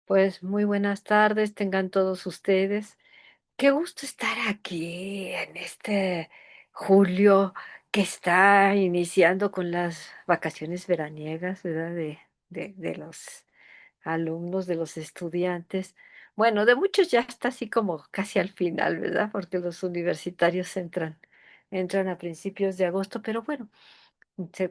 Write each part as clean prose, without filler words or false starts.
Pues muy buenas tardes, tengan todos ustedes. Qué gusto estar aquí en este julio que está iniciando con las vacaciones veraniegas, ¿verdad? De los alumnos, de los estudiantes. Bueno, de muchos ya está así como casi al final, ¿verdad? Porque los universitarios entran a principios de agosto, pero bueno,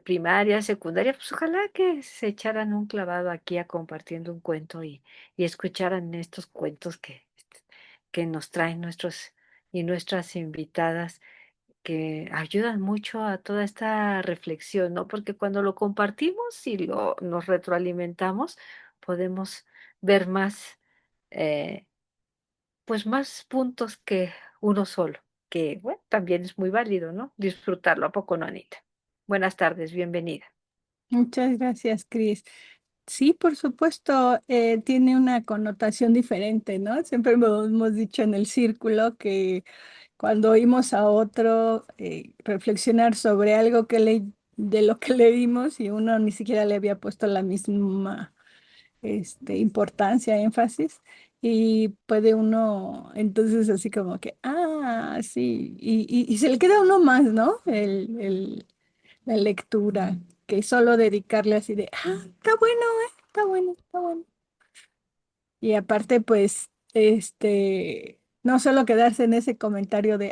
primaria, secundaria, pues ojalá que se echaran un clavado aquí a compartiendo un cuento y escucharan estos cuentos que nos traen nuestros y nuestras invitadas, que ayudan mucho a toda esta reflexión, ¿no? Porque cuando lo compartimos y nos retroalimentamos, podemos ver más, eh, pues más puntos que uno solo, que bueno, también es muy válido, ¿no? Disfrutarlo, ¿a poco no, Anita? Buenas tardes, bienvenida. Muchas gracias, Cris. Sí, por supuesto, tiene una connotación diferente, ¿no? Siempre hemos dicho en el círculo que cuando oímos a otro reflexionar sobre algo de lo que leímos y uno ni siquiera le había puesto la misma importancia, énfasis, y puede uno entonces así como que, sí, y se le queda a uno más, ¿no? La lectura, que solo dedicarle así de, está bueno, está bueno, está bueno. Y aparte, pues, no solo quedarse en ese comentario de,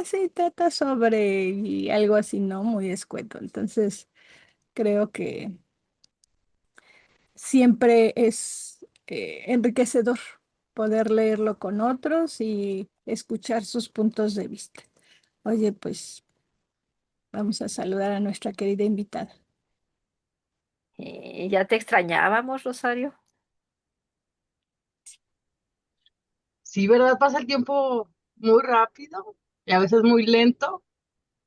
sí, trata sobre y algo así, ¿no? Muy escueto. Entonces, creo que siempre es enriquecedor poder leerlo con otros y escuchar sus puntos de vista. Oye, pues vamos a saludar a nuestra querida invitada. Ya te extrañábamos, Rosario. Sí, ¿verdad? Pasa el tiempo muy rápido y a veces muy lento.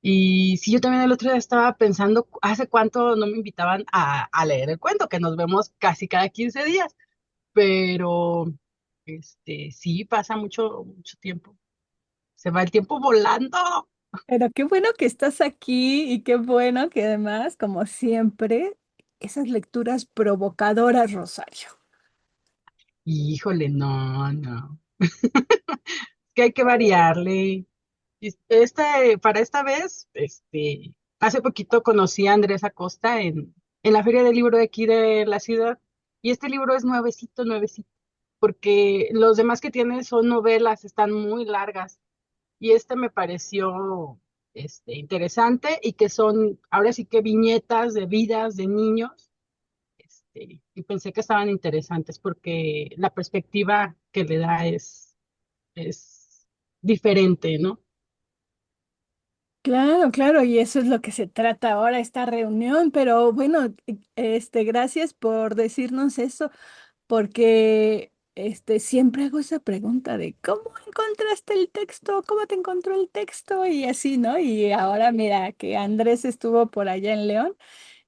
Y sí, yo también el otro día estaba pensando, ¿hace cuánto no me invitaban a leer el cuento? Que nos vemos casi cada 15 días. Pero, sí, pasa mucho, mucho tiempo. Se va el tiempo volando. Pero qué bueno que estás aquí y qué bueno que además, como siempre, esas lecturas provocadoras, Rosario. Híjole, no, no. Que hay que variarle. Para esta vez, hace poquito conocí a Andrés Acosta en la Feria del Libro de aquí de la ciudad, y este libro es nuevecito, nuevecito, porque los demás que tiene son novelas, están muy largas, y este me pareció, interesante, y que son, ahora sí que viñetas de vidas de niños, y pensé que estaban interesantes, porque la perspectiva que le da es diferente, ¿no? Claro, claro, y eso es lo que se trata ahora, esta reunión, pero bueno, gracias por decirnos eso, porque siempre hago esa pregunta de ¿cómo encontraste el texto? ¿Cómo te encontró el texto? Y así, ¿no? Y ahora mira que Andrés estuvo por allá en León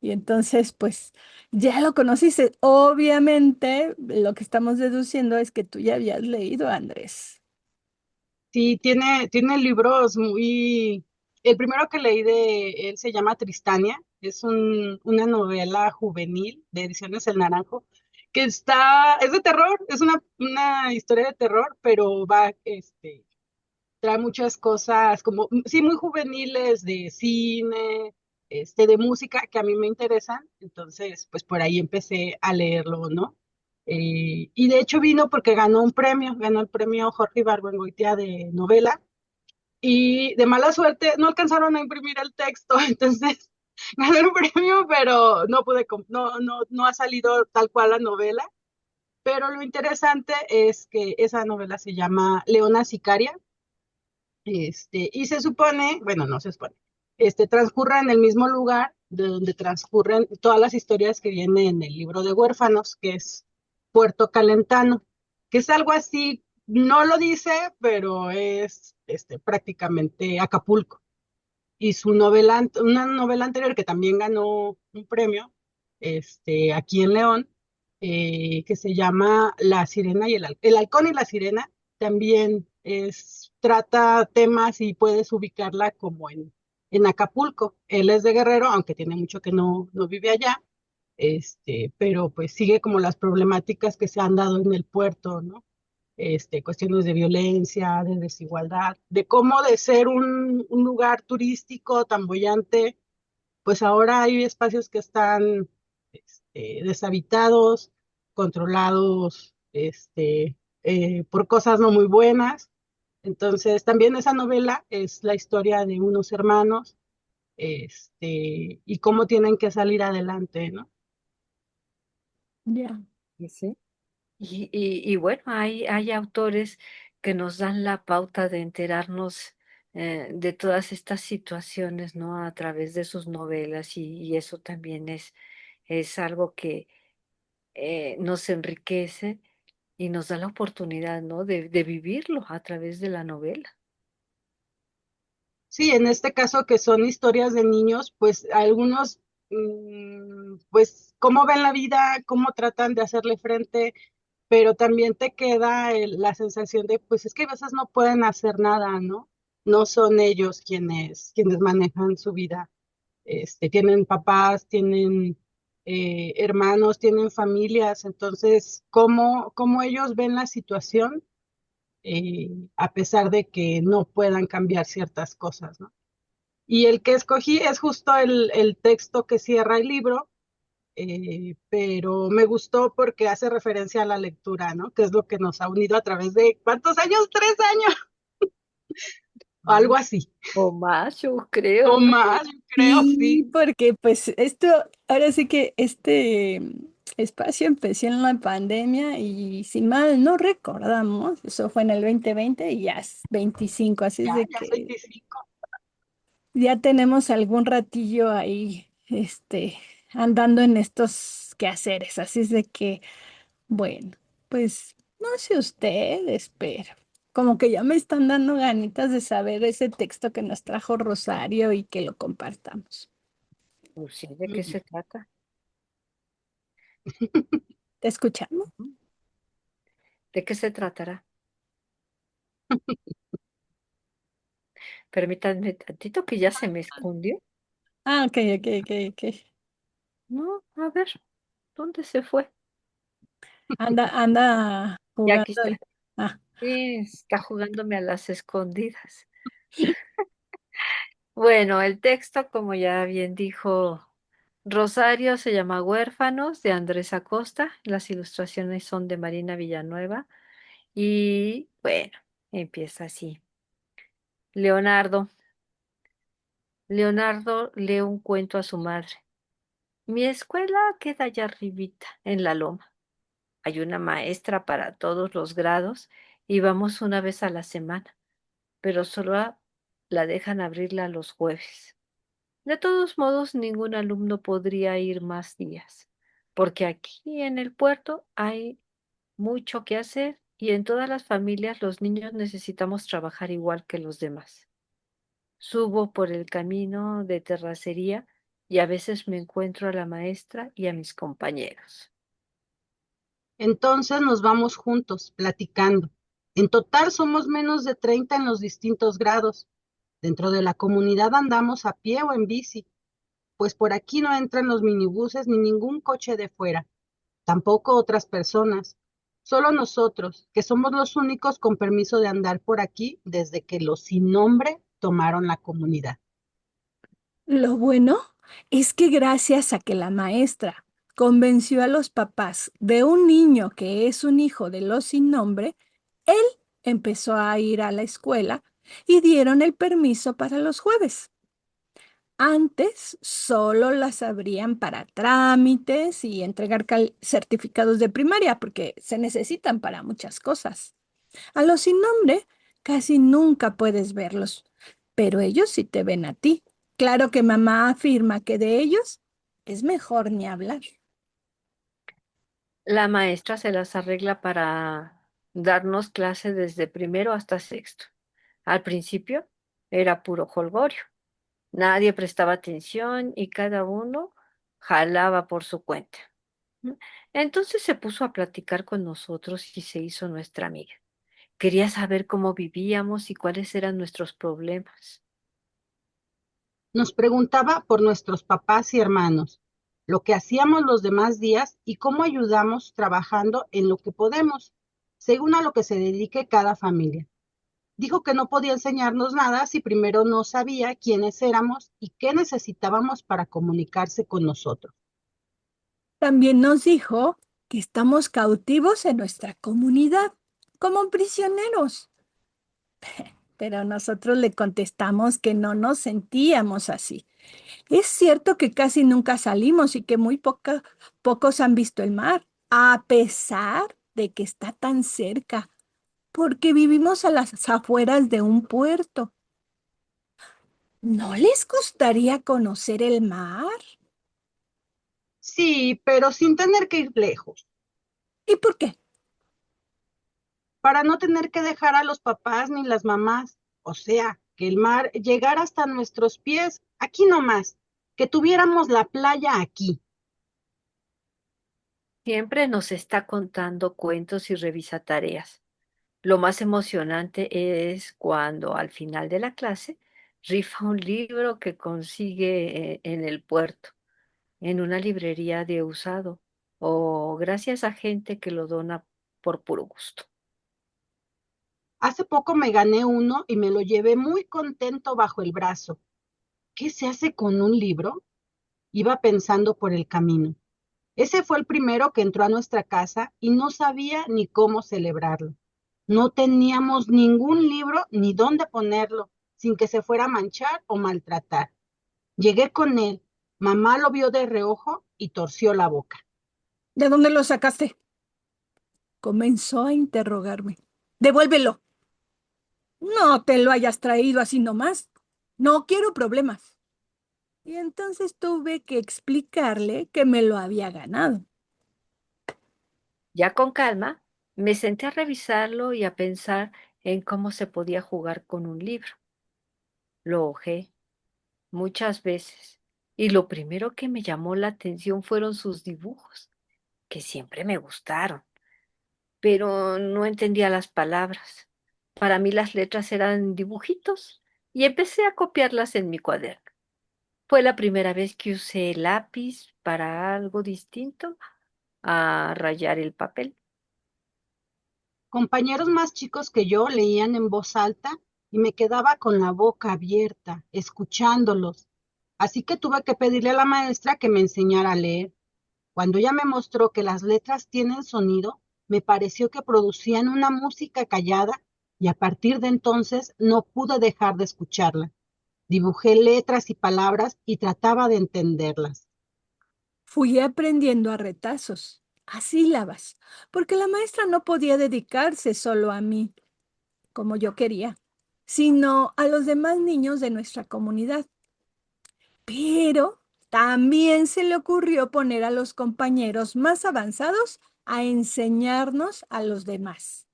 y entonces pues ya lo conociste. Obviamente lo que estamos deduciendo es que tú ya habías leído a Andrés. Sí, tiene libros muy... El primero que leí de él se llama Tristania, es una novela juvenil de Ediciones El Naranjo, es de terror, es una historia de terror, pero trae muchas cosas como, sí, muy juveniles de cine, de música que a mí me interesan, entonces, pues por ahí empecé a leerlo, ¿no? Y de hecho vino porque ganó el premio Jorge Ibargüengoitia de novela, y de mala suerte no alcanzaron a imprimir el texto, entonces ganó el premio, pero no ha salido tal cual la novela, pero lo interesante es que esa novela se llama Leona Sicaria, y se supone, bueno, no se supone, transcurre en el mismo lugar de donde transcurren todas las historias que vienen en el libro de huérfanos, que es Puerto Calentano, que es algo así, no lo dice, pero es prácticamente Acapulco. Y una novela anterior que también ganó un premio, aquí en León, que se llama La Sirena y el Halcón y la Sirena, también trata temas y puedes ubicarla como en Acapulco. Él es de Guerrero, aunque tiene mucho que no vive allá, pero pues sigue como las problemáticas que se han dado en el puerto, ¿no? Cuestiones de violencia, de desigualdad, de cómo de ser un lugar turístico tan boyante, pues ahora hay espacios que están deshabitados, controlados, por cosas no muy buenas. Entonces, también esa novela es la historia de unos hermanos, y cómo tienen que salir adelante, ¿no? Ya. Y sí. Y bueno, hay autores que nos dan la pauta de enterarnos de todas estas situaciones, ¿no? A través de sus novelas y eso también es algo que nos enriquece y nos da la oportunidad, ¿no? De vivirlo a través de la novela. Sí, en este caso que son historias de niños, pues algunos, pues cómo ven la vida, cómo tratan de hacerle frente, pero también te queda la sensación de, pues es que a veces no pueden hacer nada, ¿no? No son ellos quienes manejan su vida. Tienen papás, tienen hermanos, tienen familias, entonces, ¿cómo ellos ven la situación, a pesar de que no puedan cambiar ciertas cosas, ¿no? Y el que escogí es justo el texto que cierra el libro, pero me gustó porque hace referencia a la lectura, ¿no? Que es lo que nos ha unido a través de, ¿cuántos años? 3 años, o Mm. algo así. O más, yo O creo. más, yo creo, Sí, sí. porque pues esto, ahora sí que este espacio empezó en la pandemia y si mal no recordamos, eso fue en el 2020 y ya es 25, así es Ya, de ya es que 25. ya tenemos algún ratillo ahí, andando en estos quehaceres, así es de que, bueno, pues no sé ustedes, pero como que ya me están dando ganitas de saber ese texto que nos trajo Rosario y que lo compartamos. Pues sí, ¿de qué se trata? ¿Te escuchamos? Ujú. ¿De qué se tratará? Permítanme tantito que ya se me escondió. Ah, ok, ok, ok, ok. No, a ver, ¿dónde se fue? Anda Ya aquí jugando. está. Ah, Sí, está jugándome a las escondidas. Bueno, el texto, como ya bien dijo Rosario, se llama Huérfanos de Andrés Acosta. Las ilustraciones son de Marina Villanueva. Y bueno, empieza así. Leonardo. Leonardo lee un cuento a su madre. Mi escuela queda allá arribita, en la loma. Hay una maestra para todos los grados y vamos una vez a la semana, pero la dejan abrirla los jueves. De todos modos, ningún alumno podría ir más días, porque aquí en el puerto hay mucho que hacer y en todas las familias los niños necesitamos trabajar igual que los demás. Subo por el camino de terracería y a veces me encuentro a la maestra y a mis compañeros. Entonces nos vamos juntos, platicando. En total somos menos de 30 en los distintos grados. Dentro de la comunidad andamos a pie o en bici, pues por aquí no entran los minibuses ni ningún coche de fuera, tampoco otras personas. Solo nosotros, que somos los únicos con permiso de andar por aquí desde que los sin nombre tomaron la comunidad. lo bueno es que gracias a que la maestra convenció a los papás de un niño que es un hijo de los sin nombre, él empezó a ir a la escuela y dieron el permiso para los jueves. Antes solo las abrían para trámites y entregar certificados de primaria porque se necesitan para muchas cosas. A los sin nombre casi nunca puedes verlos, pero ellos sí te ven a ti. Claro que mamá afirma que de ellos es mejor ni hablar. La maestra se las arregla para darnos clase desde primero hasta sexto. Al principio era puro jolgorio. Nadie prestaba atención y cada uno jalaba por su cuenta. ¿M? Entonces se puso a platicar con nosotros y se hizo nuestra amiga. Quería saber cómo vivíamos y cuáles eran nuestros problemas. Nos preguntaba por nuestros papás y hermanos. lo que hacíamos los demás días y cómo ayudamos trabajando en lo que podemos, según a lo que se dedique cada familia. Dijo que no podía enseñarnos nada si primero no sabía quiénes éramos y qué necesitábamos para comunicarse con nosotros. También nos dijo que estamos cautivos en nuestra comunidad, como prisioneros. Pero nosotros le contestamos que no nos sentíamos así. Es cierto que casi nunca salimos y que pocos han visto el mar, a pesar de que está tan cerca, porque vivimos a las afueras de un puerto. ¿No les gustaría conocer el mar? Sí, pero sin tener que ir lejos, ¿Y por qué? para no tener que dejar a los papás ni las mamás, o sea, que el mar llegara hasta nuestros pies, aquí nomás, que tuviéramos la playa aquí. Siempre nos está contando cuentos y revisa tareas. Lo más emocionante es cuando al final de la clase rifa un libro que consigue en el puerto, en una librería de usado, o gracias a gente que lo dona por puro gusto. Hace poco me gané uno y me lo llevé muy contento bajo el brazo. ¿Qué se hace con un libro? Iba pensando por el camino. Ese fue el primero que entró a nuestra casa y no sabía ni cómo celebrarlo. No teníamos ningún libro ni dónde ponerlo, sin que se fuera a manchar o maltratar. Llegué con él. Mamá lo vio de reojo y torció la boca. ¿De dónde lo sacaste? Comenzó a interrogarme. Devuélvelo. No te lo hayas traído así nomás. No quiero problemas. Y entonces tuve que explicarle que me lo había ganado. Ya con calma, me senté a revisarlo y a pensar en cómo se podía jugar con un libro. Lo hojé muchas veces y lo primero que me llamó la atención fueron sus dibujos, que siempre me gustaron, pero no entendía las palabras. Para mí las letras eran dibujitos y empecé a copiarlas en mi cuaderno. Fue la primera vez que usé el lápiz para algo distinto a rayar el papel. Compañeros más chicos que yo leían en voz alta y me quedaba con la boca abierta, escuchándolos. Así que tuve que pedirle a la maestra que me enseñara a leer. Cuando ella me mostró que las letras tienen sonido, me pareció que producían una música callada y a partir de entonces no pude dejar de escucharla. Dibujé letras y palabras y trataba de entenderlas. Fui aprendiendo a retazos, a sílabas, porque la maestra no podía dedicarse solo a mí, como yo quería, sino a los demás niños de nuestra comunidad. Pero también se le ocurrió poner a los compañeros más avanzados a enseñarnos a los demás.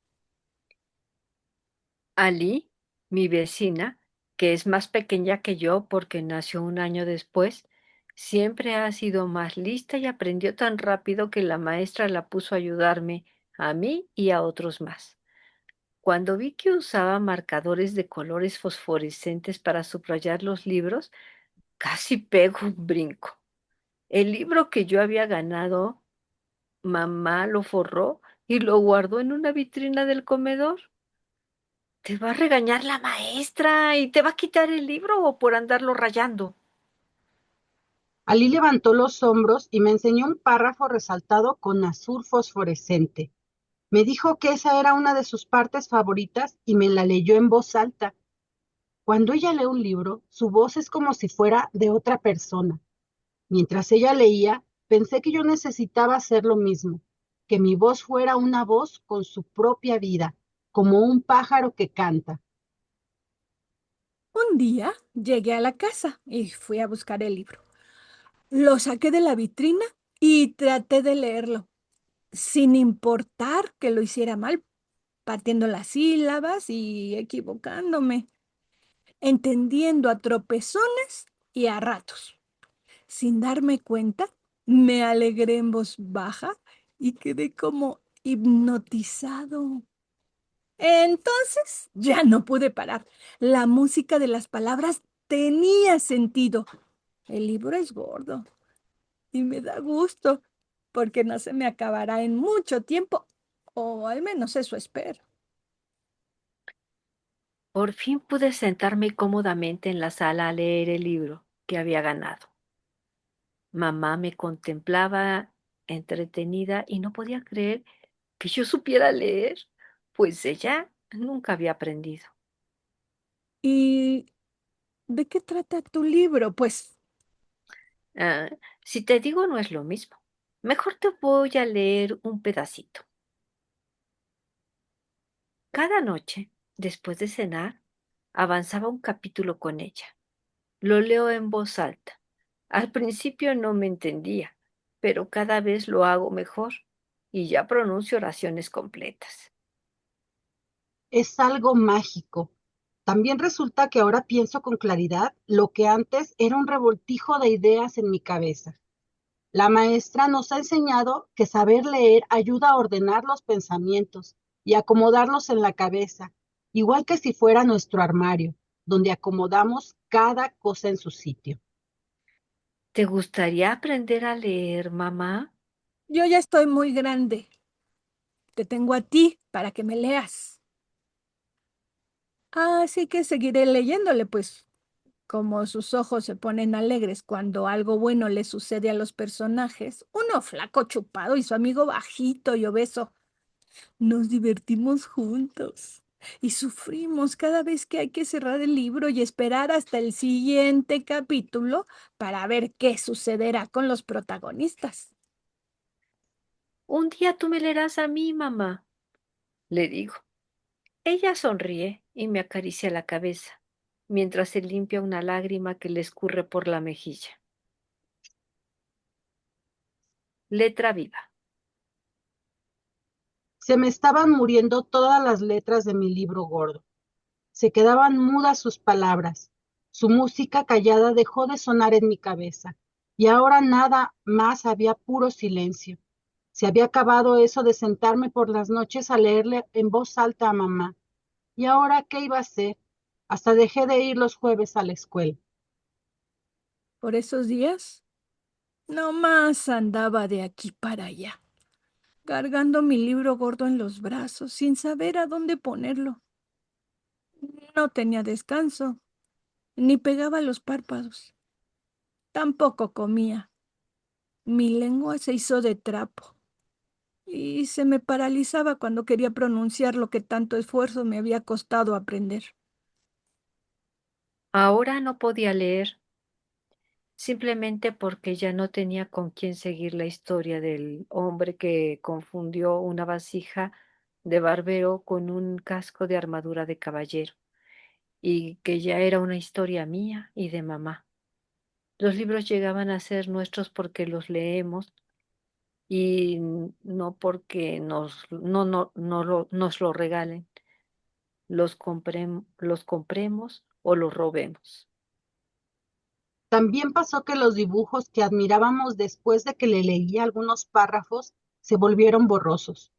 Ali, mi vecina, que es más pequeña que yo porque nació un año después, siempre ha sido más lista y aprendió tan rápido que la maestra la puso a ayudarme a mí y a otros más. Cuando vi que usaba marcadores de colores fosforescentes para subrayar los libros, casi pego un brinco. El libro que yo había ganado, mamá lo forró y lo guardó en una vitrina del comedor. Te va a regañar la maestra y te va a quitar el libro o por andarlo rayando. Ali levantó los hombros y me enseñó un párrafo resaltado con azul fosforescente. Me dijo que esa era una de sus partes favoritas y me la leyó en voz alta. Cuando ella lee un libro, su voz es como si fuera de otra persona. Mientras ella leía, pensé que yo necesitaba hacer lo mismo, que mi voz fuera una voz con su propia vida, como un pájaro que canta. Un día llegué a la casa y fui a buscar el libro. Lo saqué de la vitrina y traté de leerlo, sin importar que lo hiciera mal, partiendo las sílabas y equivocándome, entendiendo a tropezones y a ratos. Sin darme cuenta, me alegré en voz baja y quedé como hipnotizado. Entonces ya no pude parar. La música de las palabras tenía sentido. El libro es gordo, y me da gusto porque no se me acabará en mucho tiempo, o al menos eso espero. Por fin pude sentarme cómodamente en la sala a leer el libro que había ganado. Mamá me contemplaba entretenida y no podía creer que yo supiera leer, pues ella nunca había aprendido. ¿Y de qué trata tu libro? Pues Ah, si te digo no es lo mismo. Mejor te voy a leer un pedacito. Cada noche, después de cenar, avanzaba un capítulo con ella. Lo leo en voz alta. Al principio no me entendía, pero cada vez lo hago mejor y ya pronuncio oraciones completas. Es algo mágico. También resulta que ahora pienso con claridad lo que antes era un revoltijo de ideas en mi cabeza. La maestra nos ha enseñado que saber leer ayuda a ordenar los pensamientos y acomodarlos en la cabeza, igual que si fuera nuestro armario, donde acomodamos cada cosa en su sitio. ¿Te gustaría aprender a leer, mamá? yo ya estoy muy grande. Te tengo a ti para que me leas. Así que seguiré leyéndole, pues como sus ojos se ponen alegres cuando algo bueno le sucede a los personajes, uno flaco chupado y su amigo bajito y obeso, nos divertimos juntos y sufrimos cada vez que hay que cerrar el libro y esperar hasta el siguiente capítulo para ver qué sucederá con los protagonistas. Un día tú me leerás a mí, mamá, le digo. Ella sonríe y me acaricia la cabeza, mientras se limpia una lágrima que le escurre por la mejilla. Letra viva. Se me estaban muriendo todas las letras de mi libro gordo. Se quedaban mudas sus palabras. Su música callada dejó de sonar en mi cabeza. Y ahora nada más había puro silencio. Se había acabado eso de sentarme por las noches a leerle en voz alta a mamá. ¿Y ahora qué iba a hacer? Hasta dejé de ir los jueves a la escuela. Por esos días, nomás andaba de aquí para allá, cargando mi libro gordo en los brazos, sin saber a dónde ponerlo. No tenía descanso, ni pegaba los párpados. Tampoco comía. Mi lengua se hizo de trapo y se me paralizaba cuando quería pronunciar lo que tanto esfuerzo me había costado aprender. Ahora no podía leer, simplemente porque ya no tenía con quién seguir la historia del hombre que confundió una vasija de barbero con un casco de armadura de caballero, y que ya era una historia mía y de mamá. Los libros llegaban a ser nuestros porque los leemos y no porque nos lo regalen, los compremos o los robemos. También pasó que los dibujos que admirábamos después de que le leía algunos párrafos se volvieron borrosos.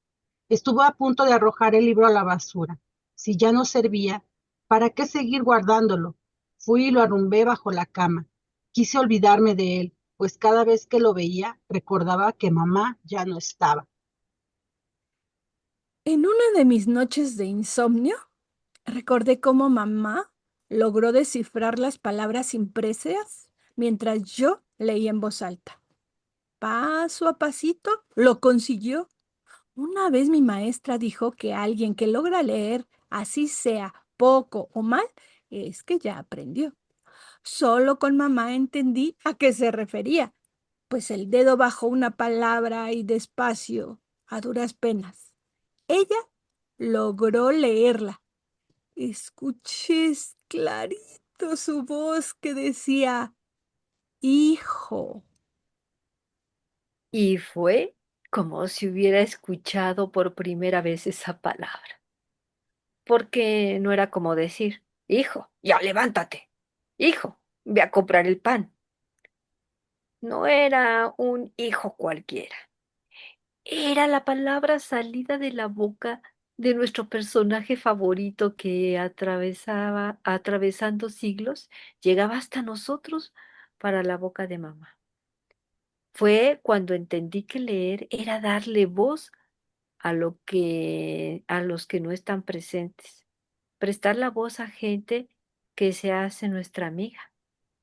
Estuvo a punto de arrojar el libro a la basura. Si ya no servía, ¿para qué seguir guardándolo? Fui y lo arrumbé bajo la cama. Quise olvidarme de él, pues cada vez que lo veía recordaba que mamá ya no estaba. En una de mis noches de insomnio, recordé cómo mamá logró descifrar las palabras impresas mientras yo leía en voz alta. Paso a pasito lo consiguió. Una vez mi maestra dijo que alguien que logra leer, así sea poco o mal, es que ya aprendió. Solo con mamá entendí a qué se refería, pues el dedo bajó una palabra y despacio, a duras penas. Ella logró leerla. Escuché clarito su voz que decía, hijo. Y fue como si hubiera escuchado por primera vez esa palabra, porque no era como decir, hijo, ya levántate, hijo, ve a comprar el pan. No era un hijo cualquiera. Era la palabra salida de la boca de nuestro personaje favorito que atravesando siglos, llegaba hasta nosotros para la boca de mamá. Fue cuando entendí que leer era darle voz a los que no están presentes, prestar la voz a gente que se hace nuestra amiga,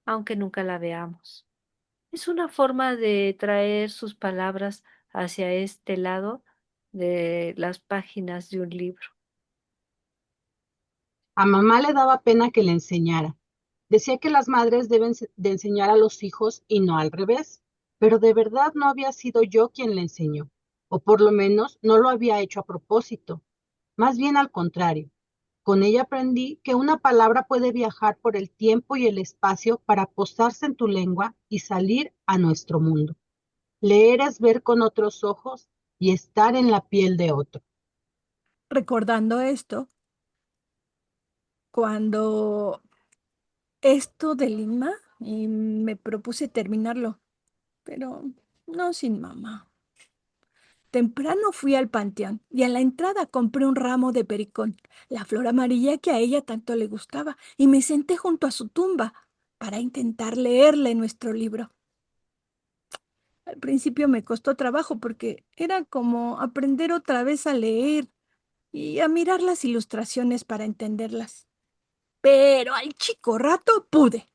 aunque nunca la veamos. Es una forma de traer sus palabras hacia este lado de las páginas de un libro. A mamá le daba pena que le enseñara. Decía que las madres deben de enseñar a los hijos y no al revés, pero de verdad no había sido yo quien le enseñó, o por lo menos no lo había hecho a propósito, más bien al contrario. Con ella aprendí que una palabra puede viajar por el tiempo y el espacio para posarse en tu lengua y salir a nuestro mundo. Leer es ver con otros ojos y estar en la piel de otro. Recordando esto, cuando esto de Lima y me propuse terminarlo, pero no sin mamá. Temprano fui al panteón y a la entrada compré un ramo de pericón, la flor amarilla que a ella tanto le gustaba, y me senté junto a su tumba para intentar leerle nuestro libro. Al principio me costó trabajo porque era como aprender otra vez a leer y a mirar las ilustraciones para entenderlas. Pero al chico rato pude.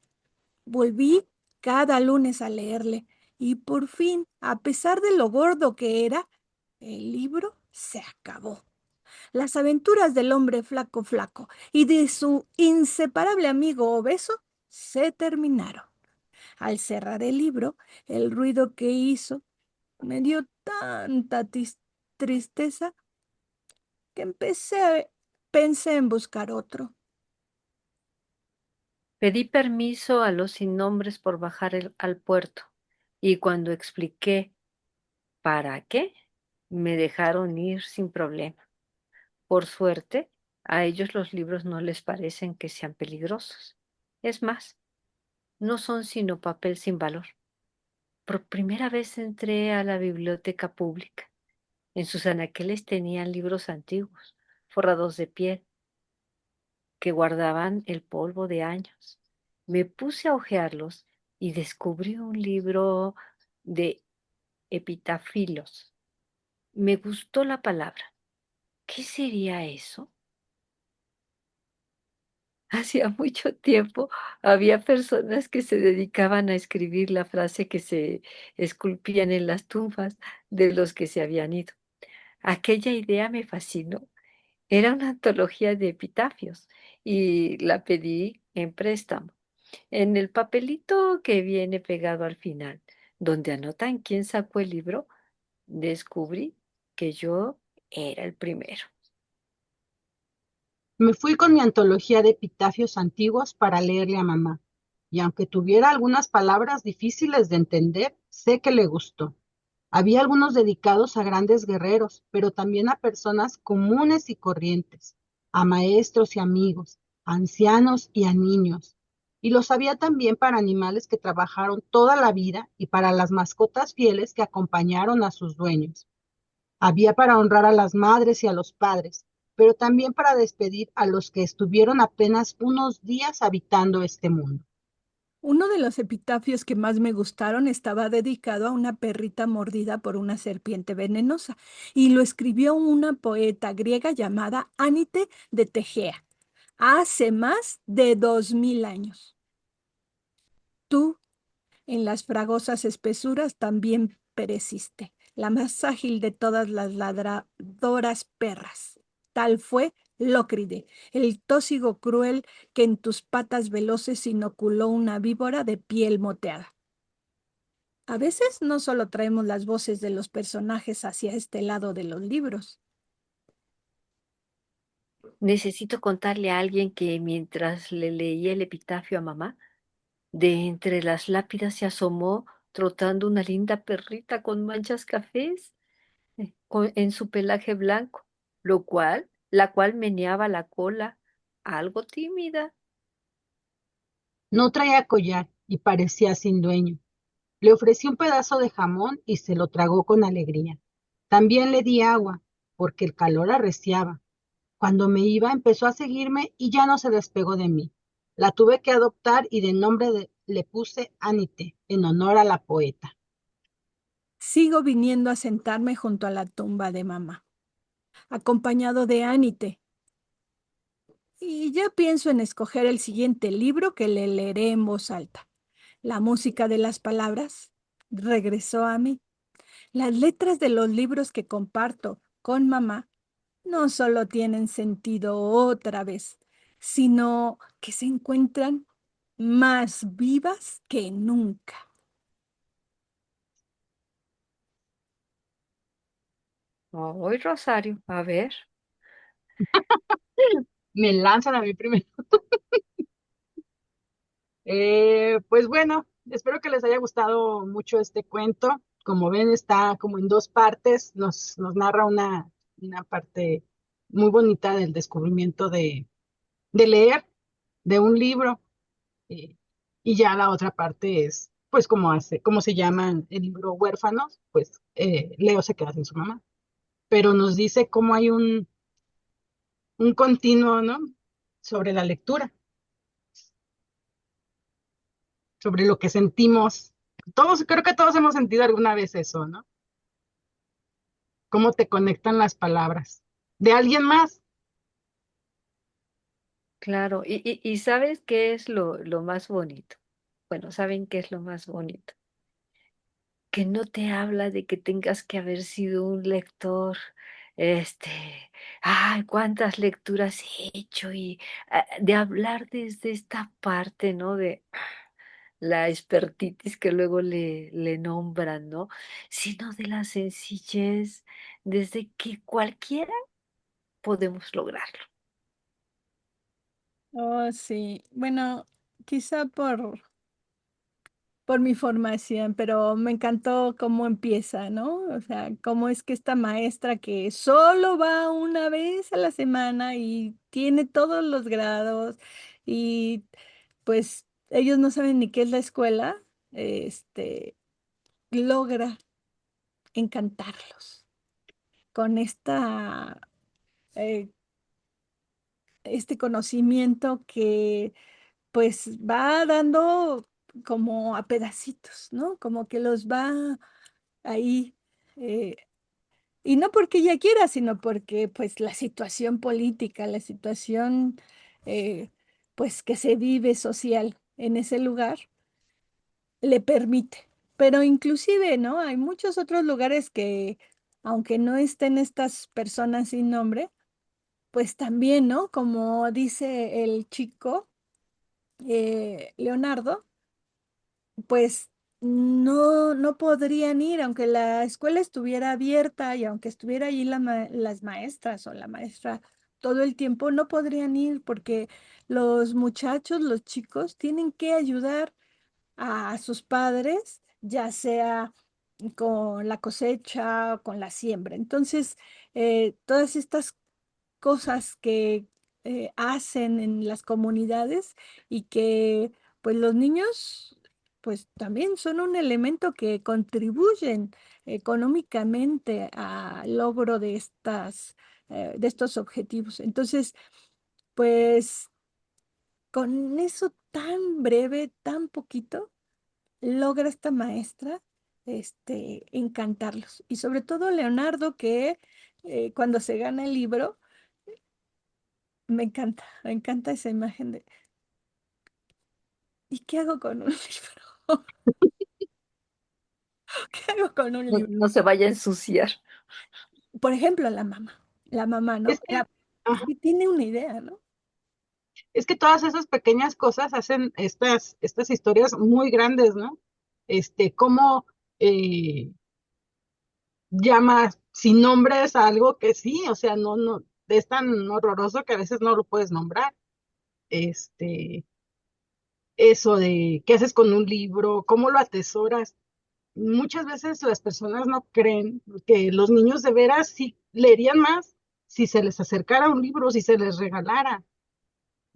Volví cada lunes a leerle y por fin, a pesar de lo gordo que era, el libro se acabó. Las aventuras del hombre flaco flaco y de su inseparable amigo obeso se terminaron. Al cerrar el libro, el ruido que hizo me dio tanta tristeza que pensé en buscar otro. Pedí permiso a los sin nombres por bajar al puerto y cuando expliqué para qué, me dejaron ir sin problema. Por suerte, a ellos los libros no les parecen que sean peligrosos. Es más, no son sino papel sin valor. Por primera vez entré a la biblioteca pública. En sus anaqueles tenían libros antiguos, forrados de piel, que guardaban el polvo de años. Me puse a hojearlos y descubrí un libro de epitafilos. Me gustó la palabra. ¿Qué sería eso? Hacía mucho tiempo había personas que se dedicaban a escribir la frase que se esculpían en las tumbas de los que se habían ido. Aquella idea me fascinó. Era una antología de epitafios y la pedí en préstamo. En el papelito que viene pegado al final, donde anotan quién sacó el libro, descubrí que yo era el primero. Me fui con mi antología de epitafios antiguos para leerle a mamá, y aunque tuviera algunas palabras difíciles de entender, sé que le gustó. Había algunos dedicados a grandes guerreros, pero también a personas comunes y corrientes, a maestros y amigos, a ancianos y a niños. Y los había también para animales que trabajaron toda la vida y para las mascotas fieles que acompañaron a sus dueños. Había para honrar a las madres y a los padres, pero también para despedir a los que estuvieron apenas unos días habitando este mundo. Uno de los epitafios que más me gustaron estaba dedicado a una perrita mordida por una serpiente venenosa y lo escribió una poeta griega llamada Anite de Tegea hace más de 2000 años. Tú, en las fragosas espesuras, también pereciste, la más ágil de todas las ladradoras perras. Tal fue Lócride, el tósigo cruel que en tus patas veloces inoculó una víbora de piel moteada. A veces no solo traemos las voces de los personajes hacia este lado de los libros. Necesito contarle a alguien que mientras le leía el epitafio a mamá, de entre las lápidas se asomó trotando una linda perrita con manchas cafés en su pelaje blanco, la cual meneaba la cola, algo tímida. No traía collar y parecía sin dueño. Le ofrecí un pedazo de jamón y se lo tragó con alegría. También le di agua, porque el calor arreciaba. Cuando me iba, empezó a seguirme y ya no se despegó de mí. La tuve que adoptar y le puse Anite, en honor a la poeta. sigo viniendo a sentarme junto a la tumba de mamá, acompañado de Anite, y ya pienso en escoger el siguiente libro que le leeré en voz alta. La música de las palabras regresó a mí. Las letras de los libros que comparto con mamá no solo tienen sentido otra vez, sino que se encuentran más vivas que nunca. Hoy, Rosario, a ver. Me lanzan a mí primero. Pues bueno, espero que les haya gustado mucho este cuento. Como ven, está como en dos partes. Nos narra una parte muy bonita del descubrimiento de leer, de un libro. eh, y ya la otra parte es, pues, cómo se llama el libro Huérfanos, pues Leo se queda sin su mamá. Pero nos dice cómo hay un continuo, ¿no? Sobre la lectura, sobre lo que sentimos. Todos, creo que todos hemos sentido alguna vez eso, ¿no? Cómo te conectan las palabras de alguien más. Claro, y ¿sabes qué es lo más bonito? Bueno, ¿saben qué es lo más bonito? Que no te habla de que tengas que haber sido un lector, este, ay, cuántas lecturas he hecho y de hablar desde esta parte, ¿no? De la expertitis que luego le nombran, ¿no? Sino de la sencillez, desde que cualquiera podemos lograrlo. Oh, sí. Bueno, quizá por mi formación, pero me encantó cómo empieza, ¿no? O sea, cómo es que esta maestra que solo va una vez a la semana y tiene todos los grados y pues ellos no saben ni qué es la escuela, logra encantarlos con eh, este conocimiento que pues va dando como a pedacitos, ¿no? Como que los va ahí, eh, y no porque ella quiera, sino porque pues la situación política, la situación eh, pues que se vive social en ese lugar le permite. Pero inclusive, ¿no? Hay muchos otros lugares que, aunque no estén estas personas sin nombre, pues también, ¿no? Como dice el chico, Leonardo, pues no podrían ir, aunque la escuela estuviera abierta y aunque estuviera allí las maestras o la maestra todo el tiempo, no podrían ir porque los muchachos, los chicos, tienen que ayudar a sus padres, ya sea con la cosecha o con la siembra. Entonces, todas estas cosas que hacen en las comunidades y que pues los niños pues también son un elemento que contribuyen económicamente al logro de de estos objetivos. Entonces, pues con eso tan breve, tan poquito, logra esta maestra encantarlos. Y sobre todo Leonardo, que cuando se gana el libro, me encanta esa imagen de, ¿y qué hago con un libro? ¿Qué hago con un No, libro? no se vaya a ensuciar. Por ejemplo, la mamá, ¿no? Es que, ajá, Sí tiene una idea, ¿no? es que todas esas pequeñas cosas hacen estas historias muy grandes, ¿no? Cómo eh, llamas sin nombres a algo que sí, o sea, no, es tan horroroso que a veces no lo puedes nombrar. Este, Eso de qué haces con un libro, cómo lo atesoras. Muchas veces las personas no creen que los niños de veras sí leerían más si se les acercara un libro, si se les regalara.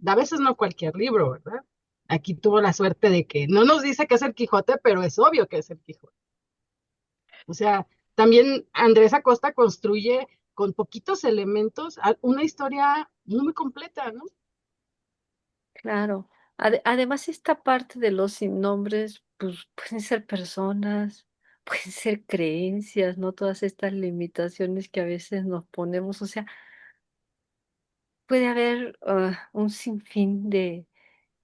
A veces no cualquier libro, ¿verdad? Aquí tuvo la suerte de que no nos dice que es el Quijote, pero es obvio que es el Quijote. O sea, también Andrés Acosta construye con poquitos elementos una historia muy completa, ¿no? Claro. Además, esta parte de los sin nombres, pues pueden ser personas, pueden ser creencias, ¿no? Todas estas limitaciones que a veces nos ponemos, o sea, puede haber un sinfín de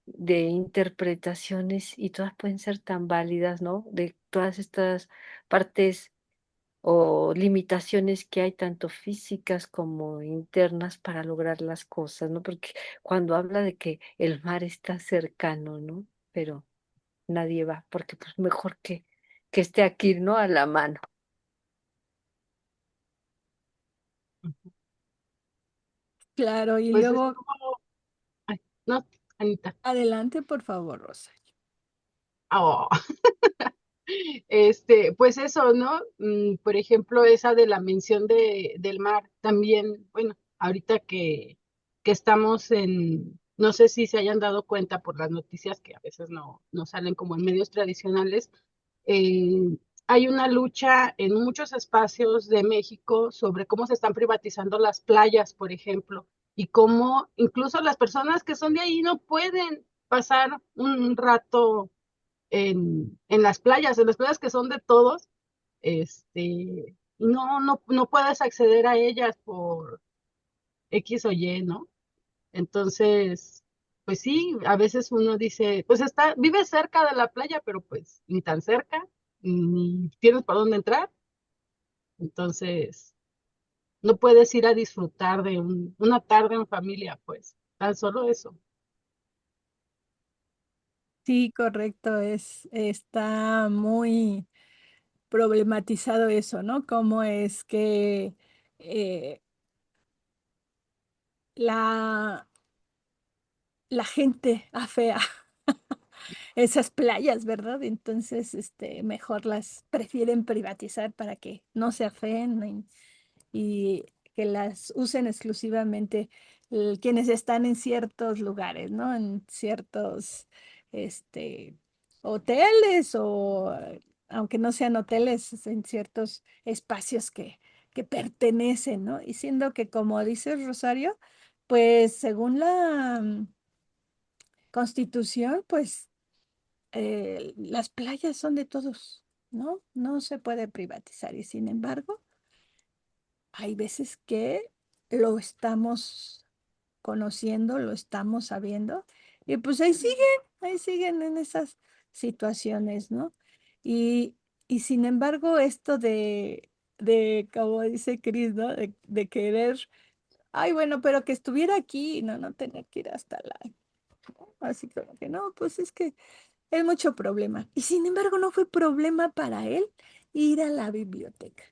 interpretaciones y todas pueden ser tan válidas, ¿no? De todas estas partes o limitaciones que hay tanto físicas como internas para lograr las cosas, ¿no? Porque cuando habla de que el mar está cercano, ¿no? Pero nadie va, porque pues mejor que esté aquí, ¿no? A la mano. Claro, y Pues es luego, como, ay, no, Anita. adelante, por favor, Rosa. Oh. Pues eso, ¿no? Por ejemplo, esa de la mención del mar, también, bueno, ahorita que estamos no sé si se hayan dado cuenta por las noticias que a veces no salen como en medios tradicionales, hay una lucha en muchos espacios de México sobre cómo se están privatizando las playas, por ejemplo, y cómo incluso las personas que son de ahí no pueden pasar un rato en las playas que son de todos, no puedes acceder a ellas por X o Y, ¿no? Entonces, pues sí, a veces uno dice, pues vive cerca de la playa, pero pues ni tan cerca, ni tienes para dónde entrar, entonces no puedes ir a disfrutar de una tarde en familia, pues, tan solo eso. Sí, correcto, está muy problematizado eso, ¿no? Cómo es que eh, la, la gente afea esas playas, ¿verdad? Entonces, mejor las prefieren privatizar para que no se afeen y que las usen exclusivamente quienes están en ciertos lugares, ¿no? En ciertos, este, hoteles o, aunque no sean hoteles, en ciertos espacios que pertenecen, ¿no? Y siendo que, como dice Rosario, pues según la Constitución, pues las playas son de todos, ¿no? No se puede privatizar y sin embargo, hay veces que lo estamos conociendo, lo estamos sabiendo y pues ahí siguen en esas situaciones, ¿no? Y, y sin embargo, esto como dice Cris, ¿no? De querer, ay, bueno, pero que estuviera aquí, no tener que ir hasta la, así como que no, pues es que es mucho problema. Y sin embargo, no fue problema para él ir a la biblioteca.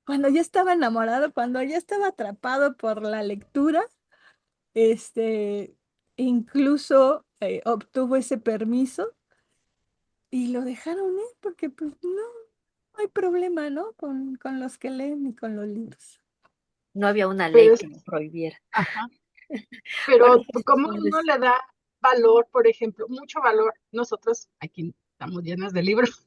Cuando ya estaba enamorado, cuando ya estaba atrapado por la lectura, este, incluso obtuvo ese permiso y lo dejaron ir porque pues no hay problema, ¿no? Con los que leen y con los libros. No había una Pero ley es, que lo prohibiera. ajá, Bueno, pero esos como uno hombres le da valor, por ejemplo, mucho valor, nosotros aquí estamos llenas de libros,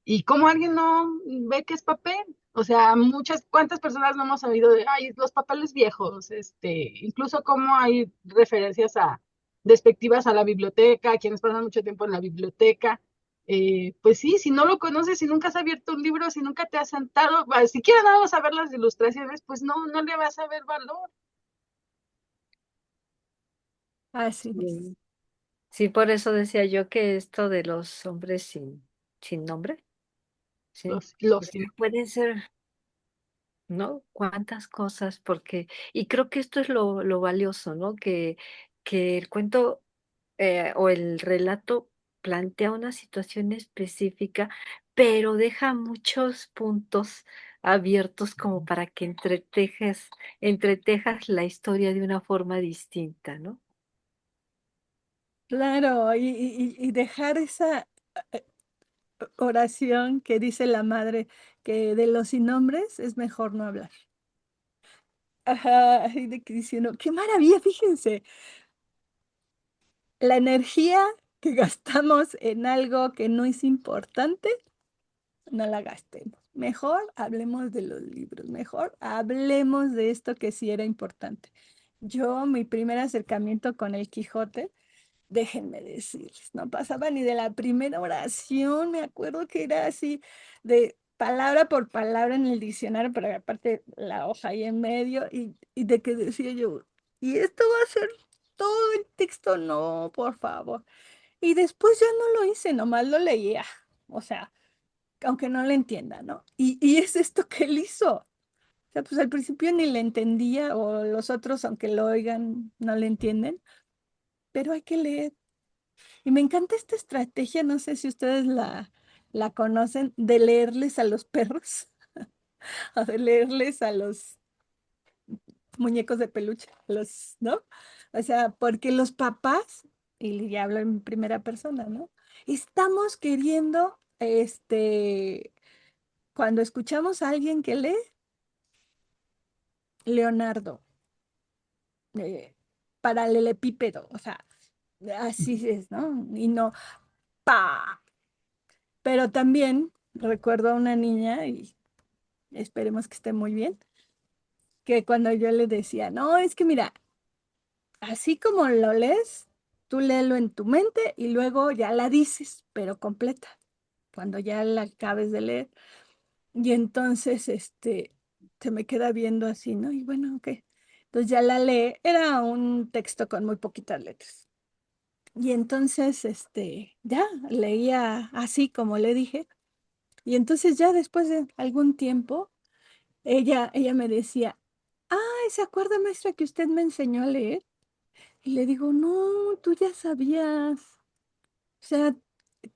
y como alguien no ve que es papel, o sea, ¿cuántas personas no hemos sabido de, ay, los papeles viejos, incluso como hay referencias despectivas a la biblioteca, a quienes pasan mucho tiempo en la biblioteca? Pues sí, si no lo conoces, si nunca has abierto un libro, si nunca te has sentado, siquiera nada más a ver las ilustraciones, pues no le vas a ver valor. Así es. sí, sí, por eso decía yo que esto de los hombres sin nombre, ¿sí? O Los sea, pueden ser, ¿no? Cuántas cosas, porque, y creo que esto es lo valioso, ¿no? Que el cuento o el relato plantea una situación específica, pero deja muchos puntos abiertos como para que entretejas la historia de una forma distinta, ¿no? Claro, y dejar esa oración que dice la madre, que de los sin nombres es mejor no hablar. Ajá, y de que diciendo, qué maravilla, fíjense, la energía que gastamos en algo que no es importante, no la gastemos. Mejor hablemos de los libros, mejor hablemos de esto que sí era importante. Yo, mi primer acercamiento con el Quijote, déjenme decirles, no pasaba ni de la primera oración, me acuerdo que era así de palabra por palabra en el diccionario, pero aparte la hoja ahí en medio, y de que decía yo, ¿y esto va a ser todo el texto? No, por favor. Y después ya no lo hice, nomás lo leía, o sea, aunque no le entienda, ¿no? Y es esto que él hizo. O sea, pues al principio ni le entendía, o los otros, aunque lo oigan, no le entienden, pero hay que leer. Y me encanta esta estrategia, no sé si ustedes la conocen, de leerles a los perros, o de leerles a los muñecos de peluche, los, ¿no? O sea, porque los papás, y ya hablo en primera persona, ¿no? Estamos queriendo, cuando escuchamos a alguien que lee, Leonardo, eh, paralelepípedo, o sea, así es, ¿no? Y no, pa. Pero también recuerdo a una niña, y esperemos que esté muy bien, que cuando yo le decía, no, es que mira, así como lo lees, tú léelo en tu mente y luego ya la dices, pero completa, cuando ya la acabes de leer. Y entonces, se me queda viendo así, ¿no? Y bueno, ok. Entonces ya la lee, era un texto con muy poquitas letras. Y entonces, ya leía así como le dije. Y entonces ya después de algún tiempo, ella me decía, ay, ¿se acuerda, maestra, que usted me enseñó a leer? Y le digo, no, tú ya sabías. O sea,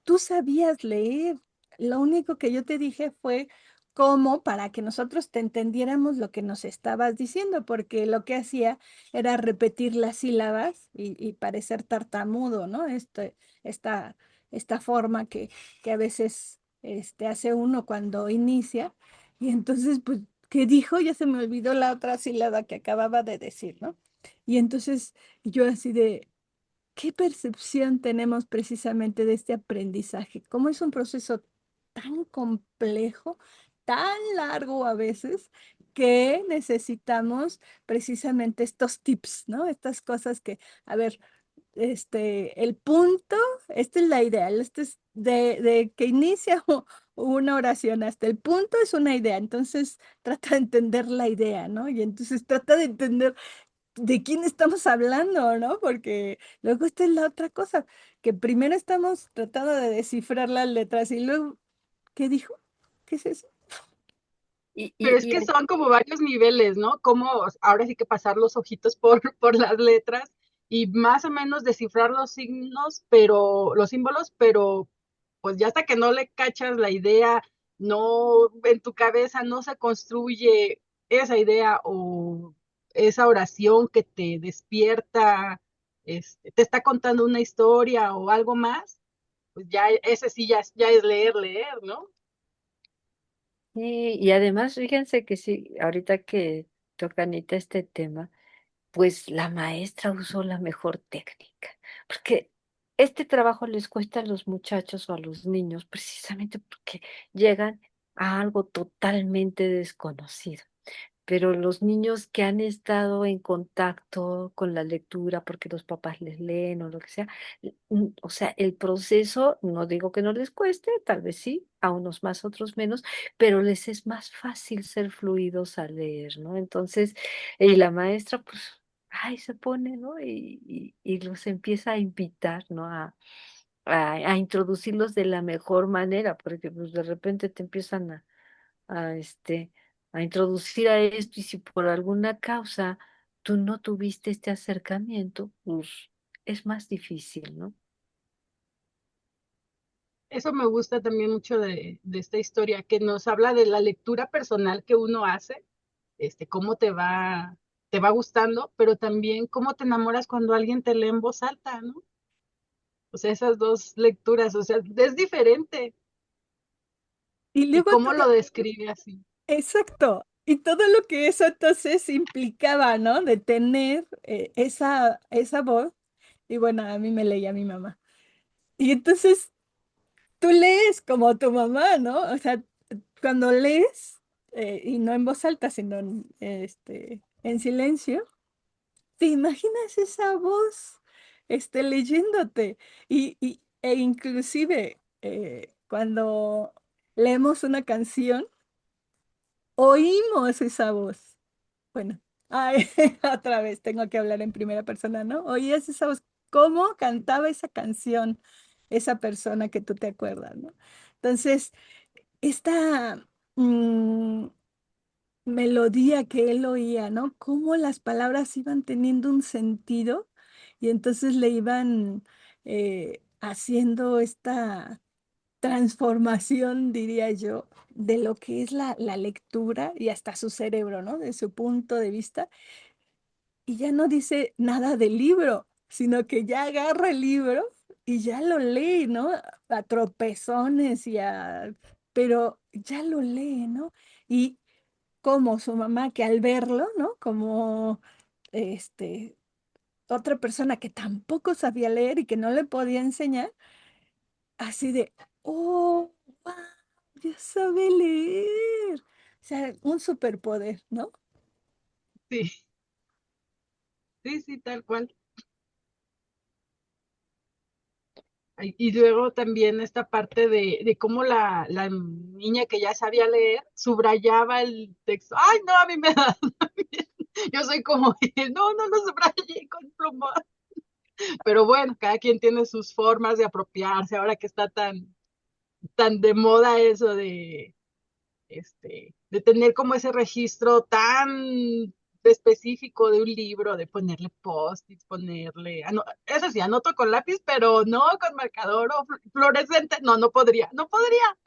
tú sabías leer. Lo único que yo te dije fue cómo para que nosotros te entendiéramos lo que nos estabas diciendo, porque lo que hacía era repetir las sílabas y parecer tartamudo, ¿no? Esta, esta forma que a veces hace uno cuando inicia. Y entonces, pues, ¿qué dijo? Ya se me olvidó la otra sílaba que acababa de decir, ¿no? Y entonces yo así de, ¿qué percepción tenemos precisamente de este aprendizaje? ¿Cómo es un proceso tan complejo, tan largo a veces, que necesitamos precisamente estos tips, ¿no? Estas cosas que, a ver, el punto, esta es la idea, este es de que inicia una oración hasta el punto es una idea, entonces trata de entender la idea, ¿no? Y entonces trata de entender de quién estamos hablando, ¿no? Porque luego esta es la otra cosa, que primero estamos tratando de descifrar las letras y luego, ¿qué dijo? ¿Qué es eso? Y, Pero y, es y que son como varios niveles, ¿no? Como ahora sí que pasar los ojitos por, por las letras y más o menos descifrar los signos, pero los símbolos, pero pues ya hasta que no le cachas la idea, no en tu cabeza no se construye esa idea o esa oración que te despierta, te está contando una historia o algo más, pues ya ese sí ya es leer, ¿no? y además, fíjense que sí, ahorita que toca Anita este tema, pues la maestra usó la mejor técnica, porque este trabajo les cuesta a los muchachos o a los niños precisamente porque llegan a algo totalmente desconocido. Pero los niños que han estado en contacto con la lectura porque los papás les leen o lo que sea, o sea, el proceso, no digo que no les cueste, tal vez sí, a unos más, otros menos, pero les es más fácil ser fluidos al leer, ¿no? Entonces, y la maestra, pues, ahí se pone, ¿no? Y los empieza a invitar, ¿no? A introducirlos de la mejor manera, porque pues de repente te empiezan a, este, a introducir a esto y si por alguna causa tú no tuviste este acercamiento, pues es más difícil, ¿no? Eso me gusta también mucho de esta historia, que nos habla de la lectura personal que uno hace, cómo te va gustando, pero también cómo te enamoras cuando alguien te lee en voz alta, ¿no? O sea, esas dos lecturas, o sea, es diferente. Y ¿Y luego, cómo lo describe así? exacto, y todo lo que eso entonces implicaba, ¿no? De tener esa voz, y bueno, a mí me leía mi mamá. Y entonces tú lees como tu mamá, ¿no? O sea, cuando lees, y no en voz alta, sino en silencio, ¿te imaginas esa voz? leyéndote. E inclusive cuando leemos una canción, oímos esa voz. Bueno, ay, otra vez tengo que hablar en primera persona, ¿no? Oías esa voz, cómo cantaba esa canción esa persona que tú te acuerdas, ¿no? Entonces, esta mm, melodía que él oía, ¿no? Cómo las palabras iban teniendo un sentido y entonces le iban haciendo esta transformación, diría yo, de lo que es la lectura y hasta su cerebro, ¿no? De su punto de vista. Y ya no dice nada del libro, sino que ya agarra el libro y ya lo lee, ¿no? A tropezones pero ya lo lee, ¿no? Y como su mamá, que al verlo, ¿no? Como este, otra persona que tampoco sabía leer y que no le podía enseñar, así de, oh, wow, ya sabe leer. O sea, un superpoder, ¿no? Sí, sí, sí, tal cual. Y luego también esta parte de cómo la niña que ya sabía leer subrayaba el texto. Ay, no, a mí me da. Yo soy como él, no, no lo subrayé con plumón. Pero bueno, cada quien tiene sus formas de apropiarse, ahora que está tan de moda eso de tener como ese registro tan específico de un libro, de ponerle post-its, eso sí, anoto con lápiz, pero no con marcador o fluorescente, no, no podría, no podría.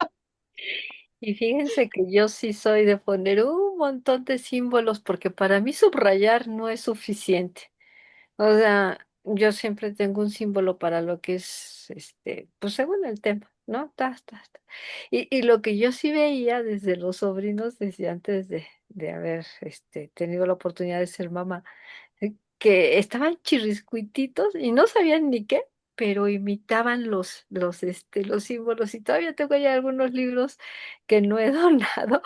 Y fíjense que yo sí soy de poner un montón de símbolos porque para mí subrayar no es suficiente. O sea, yo siempre tengo un símbolo para lo que es, pues según el tema, ¿no? Ta. Y lo que yo sí veía desde los sobrinos, desde antes de haber, tenido la oportunidad de ser mamá, que estaban chirriscuititos y no sabían ni qué, pero imitaban los símbolos. Y todavía tengo ya algunos libros que no he donado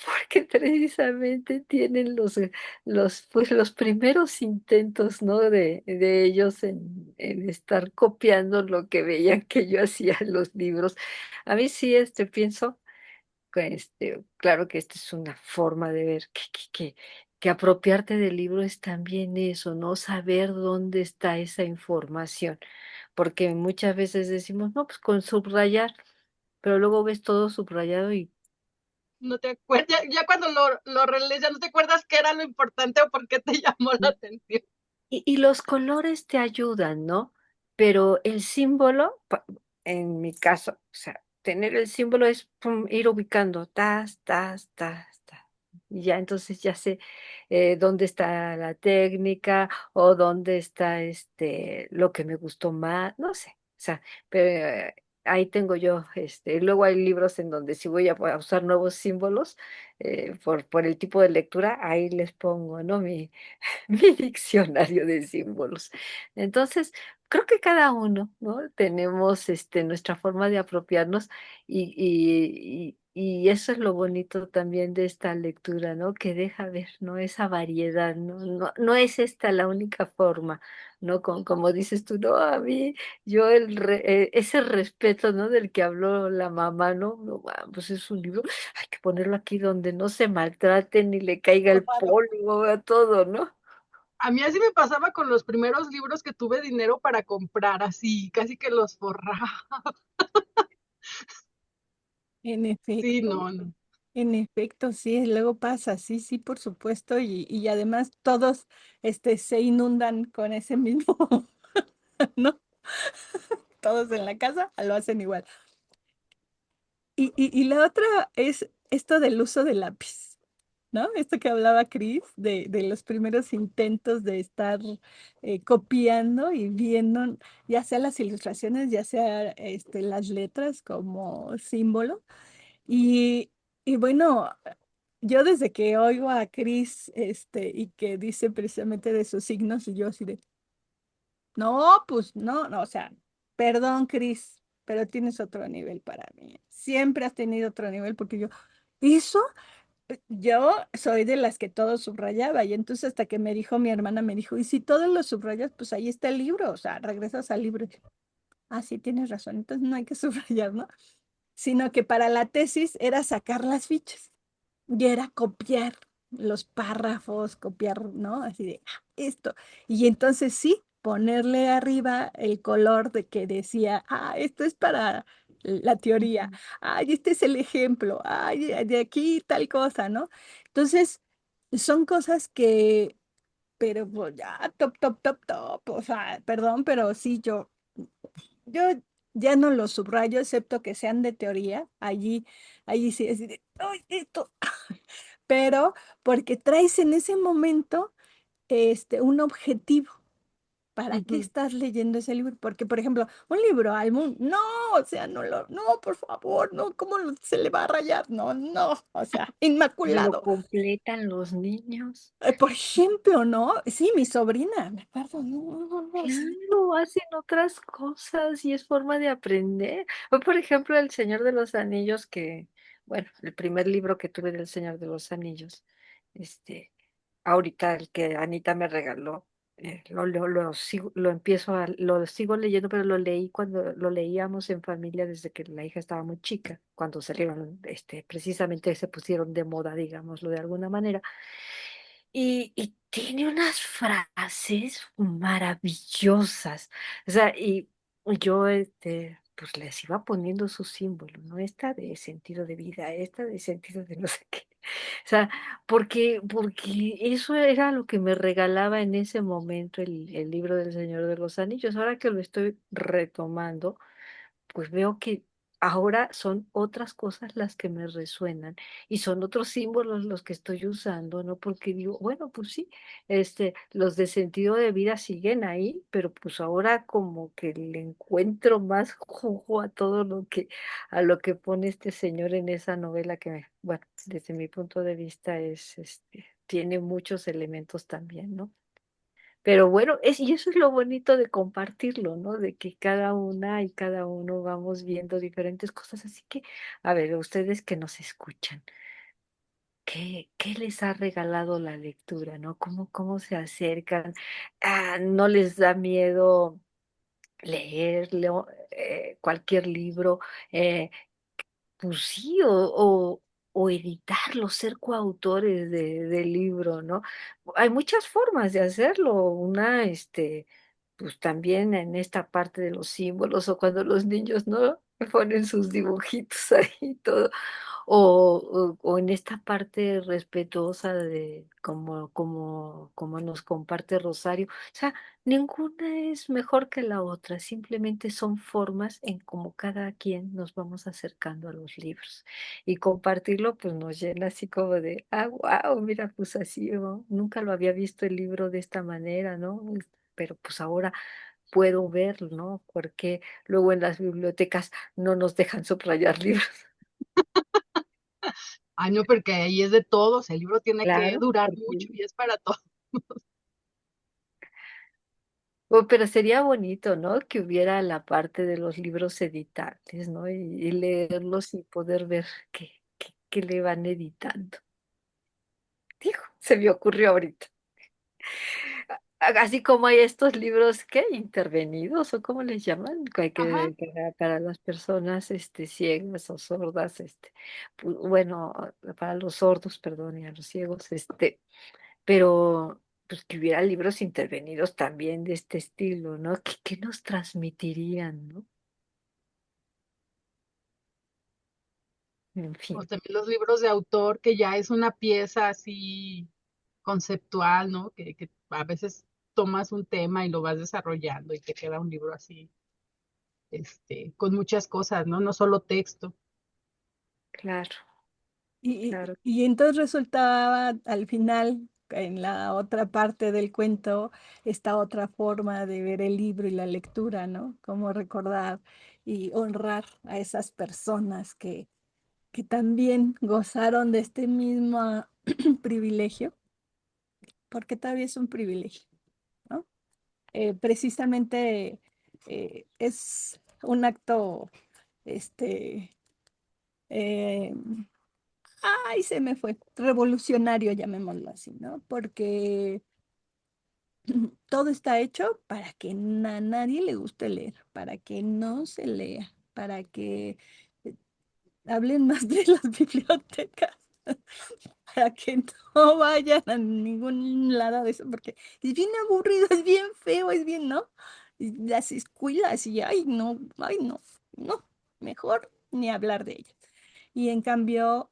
porque precisamente tienen pues, los primeros intentos, ¿no? De ellos en estar copiando lo que veían que yo hacía en los libros. A mí sí, pienso claro que esta es una forma de ver que apropiarte del libro es también eso, ¿no? Saber dónde está esa información, porque muchas veces decimos, no, pues con subrayar, pero luego ves todo subrayado y No te acuerdas, ya cuando lo relees, ya no te acuerdas qué era lo importante o por qué te llamó la atención. Y los colores te ayudan, ¿no? Pero el símbolo, en mi caso, o sea, tener el símbolo es pum, ir ubicando, tas. Y ya entonces ya sé dónde está la técnica o dónde está lo que me gustó más, no sé. O sea, pero ahí tengo yo, luego hay libros en donde si voy a usar nuevos símbolos por el tipo de lectura, ahí les pongo, ¿no? Mi diccionario de símbolos. Entonces, creo que cada uno, ¿no? Tenemos nuestra forma de apropiarnos y eso es lo bonito también de esta lectura, ¿no? Que deja ver, ¿no? Esa variedad, ¿no? No es esta la única forma, ¿no? Como dices tú, no, a mí, yo ese respeto, ¿no? Del que habló la mamá, ¿no? No, pues es un libro, hay que ponerlo aquí donde no se maltrate ni le caiga el polvo a todo, ¿no? A mí así me pasaba con los primeros libros que tuve dinero para comprar, así, casi que los forraba. En Sí, efecto. no, no. En efecto, sí, luego pasa, sí, sí, por supuesto, y además todos se inundan con ese mismo, ¿no? Todos en la casa lo hacen igual. Y la otra es esto del uso del lápiz, ¿no? Esto que hablaba Cris, de los primeros intentos de estar copiando y viendo, ya sea las ilustraciones, ya sea las letras como símbolo. Y, y bueno, yo desde que oigo a Chris, y que dice precisamente de sus signos, y yo así de, no, pues no, no, o sea, perdón, Chris, pero tienes otro nivel para mí. Siempre has tenido otro nivel porque yo, ¿eso? yo soy de las que todo subrayaba y entonces hasta que me dijo mi hermana, me dijo, y si todo lo subrayas, pues ahí está el libro, o sea, regresas al libro. Ah, sí, tienes razón, entonces no hay que subrayar, ¿no? Sino que para la tesis era sacar las fichas y era copiar los párrafos, copiar, ¿no? Así de esto. Y entonces sí, ponerle arriba el color de que decía, esto es para la teoría, Ujú. ay, este es el ejemplo, ay, de aquí tal cosa, ¿no? Entonces, son cosas que, pero pues, ya, top, top, top, top, o sea, perdón, pero sí, yo ya no los subrayo, excepto que sean de teoría. Allí sí es de, ¡ay, esto! Pero porque traes en ese momento un objetivo. ¿Para qué Ujú. estás leyendo ese libro? Porque, por ejemplo, un libro álbum, no, o sea, no, por favor, no, se le va a rayar? No, no, o sea, Lo inmaculado. completan los niños. Por ejemplo, ¿no? Sí, mi sobrina, me acuerdo, no, no, no, sí. Claro, hacen otras cosas y es forma de aprender. O por ejemplo, El Señor de los Anillos, que, bueno, el primer libro que tuve del Señor de los Anillos, este, ahorita el que Anita me regaló, lo sigo leyendo, pero lo leí cuando lo leíamos en familia desde que la hija estaba muy chica, cuando salieron, precisamente se pusieron de moda, digámoslo de alguna manera. Y tiene unas frases maravillosas. O sea, y yo, pues les iba poniendo sus símbolos, ¿no? Esta de sentido de vida, esta de sentido de no sé qué. O sea, porque eso era lo que me regalaba en ese momento el libro del Señor de los Anillos. Ahora que lo estoy retomando, pues veo que ahora son otras cosas las que me resuenan y son otros símbolos los que estoy usando, ¿no? Porque digo, bueno, pues sí, los de sentido de vida siguen ahí, pero pues ahora como que le encuentro más jugo a todo a lo que pone este señor en esa novela que, bueno, desde mi punto de vista tiene muchos elementos también, ¿no? Pero bueno, y eso es lo bonito de compartirlo, ¿no? De que cada una y cada uno vamos viendo diferentes cosas. Así que, a ver, ustedes que nos escuchan, ¿qué les ha regalado la lectura, ¿no? ¿Cómo se acercan? ¿No les da miedo leer cualquier libro? Eh, pues sí, o editarlo, ser coautores del libro, ¿no? Hay muchas formas de hacerlo. Una, pues también en esta parte de los símbolos o cuando los niños, ¿no? Ponen sus dibujitos ahí y todo o en esta parte respetuosa de como nos comparte Rosario. O sea, ninguna es mejor que la otra, simplemente son formas en cómo cada quien nos vamos acercando a los libros. Y compartirlo, pues nos llena así como de, wow, mira, pues así, ¿no? Nunca lo había visto el libro de esta manera, ¿no? Pero pues ahora puedo verlo, ¿no? Porque luego en las bibliotecas no nos dejan subrayar libros. Ay, no, porque ahí es de todos, el libro tiene que Claro, durar porque mucho y es para todos. pero sería bonito, ¿no? Que hubiera la parte de los libros editables, ¿no? Y leerlos y poder ver qué le van editando. Dijo, se me ocurrió ahorita. Así como hay estos libros, ¿qué? Intervenidos, o cómo les llaman, Ajá. para las personas ciegas o sordas, bueno, para los sordos, perdón, y a los ciegos, pero pues que hubiera libros intervenidos también de este estilo, ¿no? ¿Qué nos transmitirían, ¿no? En O fin, también los libros de autor, que ya es una pieza así conceptual, ¿no? Que a veces tomas un tema y lo vas desarrollando y te queda un libro así, con muchas cosas, ¿no? No solo texto. claro, Y, claro. y entonces resultaba al final, en la otra parte del cuento, esta otra forma de ver el libro y la lectura, ¿no? Cómo recordar y honrar a esas personas que también gozaron de este mismo privilegio, porque todavía es un privilegio, ¿no? Precisamente es un acto, este, eh, ay, se me fue, revolucionario, llamémoslo así, ¿no? Porque todo está hecho para que a nadie le guste leer, para que no se lea, para que eh, hablen más de las bibliotecas, para que no vayan a ningún lado de eso, porque es bien aburrido, es bien feo, es bien, ¿no? Y las escuelas y, ay, no, no, mejor ni hablar de ellas. Y en cambio,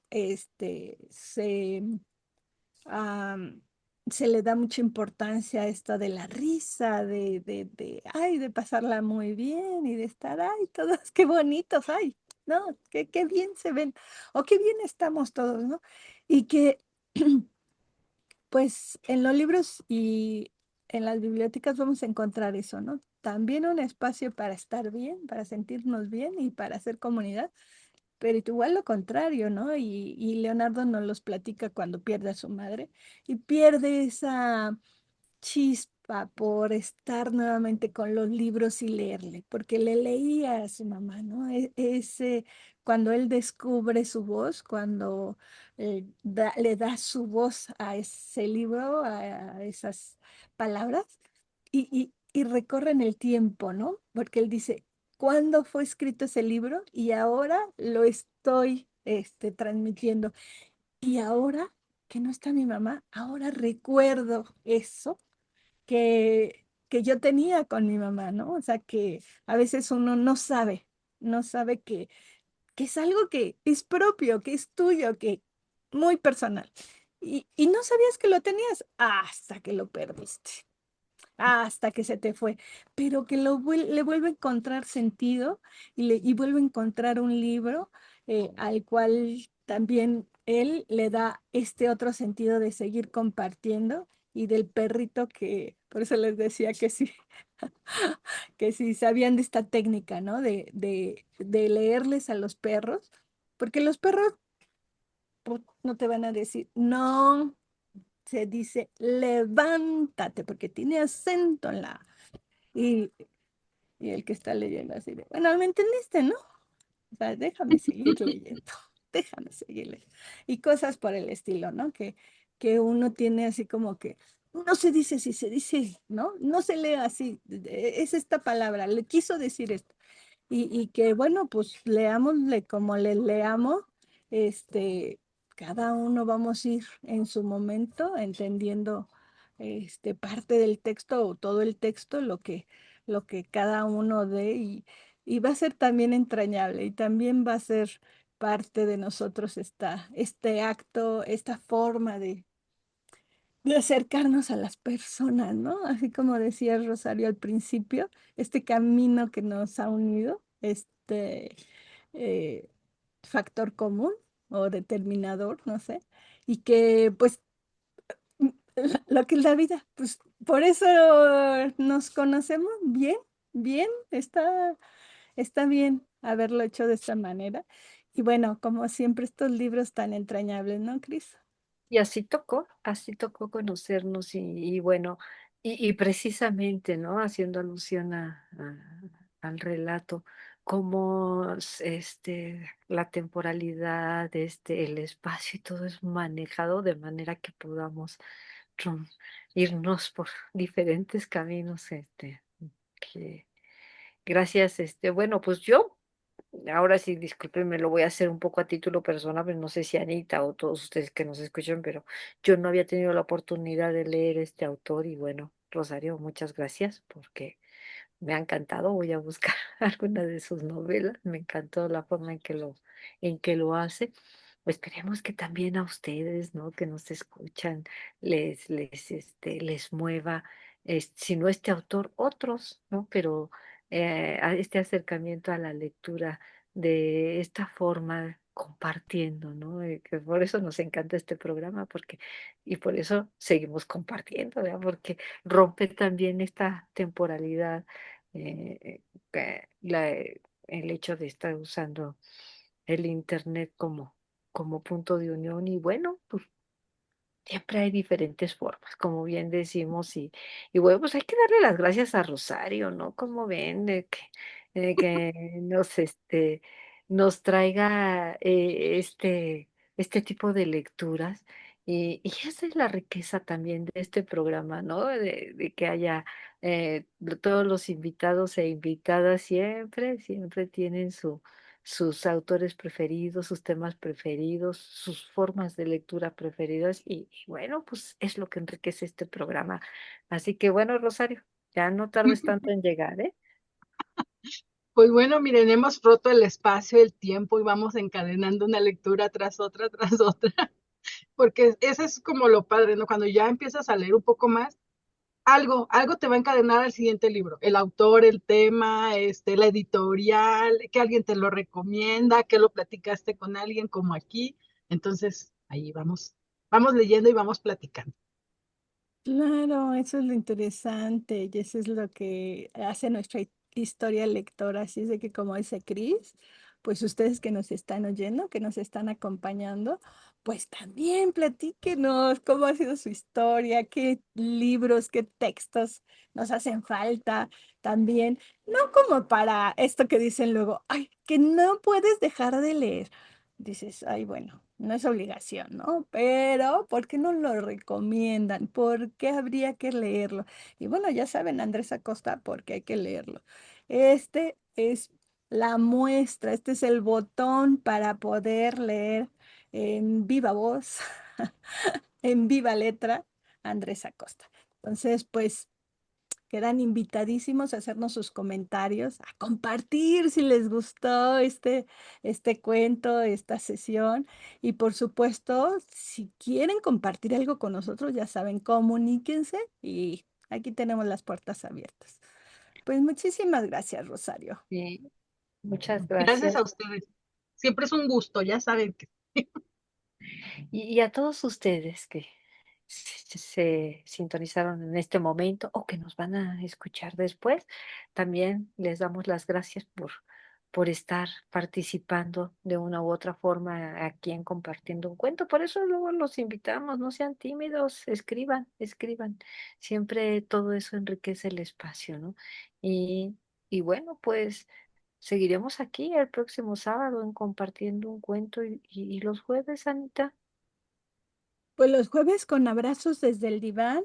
am, se le da mucha importancia a esto de la risa, ay, de pasarla muy bien y de estar, ay, todos, qué bonitos, ay, no, qué bien se ven, o qué bien estamos todos, ¿no? Y que, pues, en los libros y en las bibliotecas vamos a encontrar eso, ¿no? También un espacio para estar bien, para sentirnos bien y para hacer comunidad, pero igual lo contrario, ¿no? Y Leonardo nos los platica cuando pierde a su madre y pierde esa chispa por estar nuevamente con los libros y leerle, porque le leía a su mamá, ¿no? Ese, cuando él descubre su voz, cuando le da su voz a ese libro, a esas palabras, y recorren el tiempo, ¿no? Porque él dice, ¿cuándo fue escrito ese libro? Y ahora lo estoy transmitiendo. Y ahora que no está mi mamá, ahora recuerdo eso que yo tenía con mi mamá, ¿no? O sea, que a veces uno no sabe, no sabe que es algo que es propio, que es tuyo, que muy personal. Y no sabías que lo tenías hasta que lo perdiste, hasta que se te fue, pero que le vuelve a encontrar sentido y vuelve a encontrar un libro al cual también él le da este otro sentido de seguir compartiendo y del perrito que, por eso les decía que sí, que sí sabían de esta técnica, ¿no? De leerles a los perros, porque los perros pues, no te van a decir, no, se dice levántate, porque tiene acento en la y, y el que está leyendo así de, bueno, ¿me entendiste, no? O sea, déjame seguir leyendo, déjame seguir leyendo. Y cosas por el estilo, ¿no? Que uno tiene así como que, no se dice así, se dice, ¿no? No se lee así, es esta palabra, le quiso decir esto. Y que bueno, pues leámosle como le leamos, este, cada uno vamos a ir en su momento entendiendo parte del texto o todo el texto, lo que cada uno dé y va a ser también entrañable y también va a ser parte de nosotros este acto, esta forma de acercarnos a las personas, ¿no? Así como decía Rosario al principio, este camino que nos ha unido, eh, factor común o determinador, no sé, y que pues lo que es la vida, pues por eso nos conocemos bien, bien, está bien haberlo hecho de esta manera. Y bueno, como siempre, estos libros tan entrañables, ¿no, Cris? Y así tocó conocernos y bueno, y precisamente, ¿no? Haciendo alusión al relato, cómo la temporalidad, el espacio y todo es manejado de manera que podamos rum- irnos por diferentes caminos, que gracias, bueno, pues yo ahora sí, discúlpenme, lo voy a hacer un poco a título personal, pero no sé si Anita o todos ustedes que nos escuchan, pero yo no había tenido la oportunidad de leer este autor y bueno, Rosario, muchas gracias porque me ha encantado. Voy a buscar alguna de sus novelas. Me encantó la forma en que lo hace. Esperemos que también a ustedes, ¿no? Que nos escuchan, les mueva, si no este autor, otros, ¿no? Pero a este acercamiento a la lectura de esta forma, compartiendo, ¿no? Que por eso nos encanta este programa, y por eso seguimos compartiendo, ¿verdad? Porque rompe también esta temporalidad, el hecho de estar usando el internet como punto de unión y bueno, pues siempre hay diferentes formas, como bien decimos, y bueno, pues hay que darle las gracias a Rosario, ¿no? Como ven, de que nos traiga, este tipo de lecturas. Y esa es la riqueza también de este programa, ¿no? De que haya todos los invitados e invitadas siempre tienen sus autores preferidos, sus temas preferidos, sus formas de lectura preferidas. Y bueno, pues es lo que enriquece este programa. Así que bueno, Rosario, ya no tardes tanto en llegar, ¿eh? Pues bueno, miren, hemos roto el espacio, el tiempo y vamos encadenando una lectura tras otra, porque eso es como lo padre, ¿no? Cuando ya empiezas a leer un poco más, algo te va a encadenar al siguiente libro. El autor, el tema, la editorial, que alguien te lo recomienda, que lo platicaste con alguien como aquí. Entonces, ahí vamos leyendo y vamos platicando. Claro, eso es lo interesante y eso es lo que hace nuestra historia lectora. Así es de que, como dice Cris, pues ustedes que nos están oyendo, que nos están acompañando, pues también platíquenos cómo ha sido su historia, qué libros, qué textos nos hacen falta también. No como para esto que dicen luego, ay, que no puedes dejar de leer. Dices, ay, bueno, no es obligación, ¿no? Pero, ¿por qué no lo recomiendan? ¿Por qué habría que leerlo? Y bueno, ya saben, Andrés Acosta, por qué hay que leerlo. Este es la muestra, este es el botón para poder leer en viva voz, en viva letra, Andrés Acosta. Entonces, pues quedan invitadísimos a hacernos sus comentarios, a compartir si les gustó este cuento, esta sesión. Y por supuesto, si quieren compartir algo con nosotros, ya saben, comuníquense y aquí tenemos las puertas abiertas. Pues muchísimas gracias, Rosario. Sí, muchas Gracias gracias. a ustedes. Siempre es un gusto, ya saben que Y a todos ustedes que se sintonizaron en este momento o que nos van a escuchar después, también les damos las gracias por estar participando de una u otra forma aquí en Compartiendo un Cuento. Por eso luego los invitamos, no sean tímidos, escriban. Siempre todo eso enriquece el espacio, ¿no? Y, y bueno, pues seguiremos aquí el próximo sábado en Compartiendo un Cuento y los jueves, Anita. Pues los jueves con abrazos desde el diván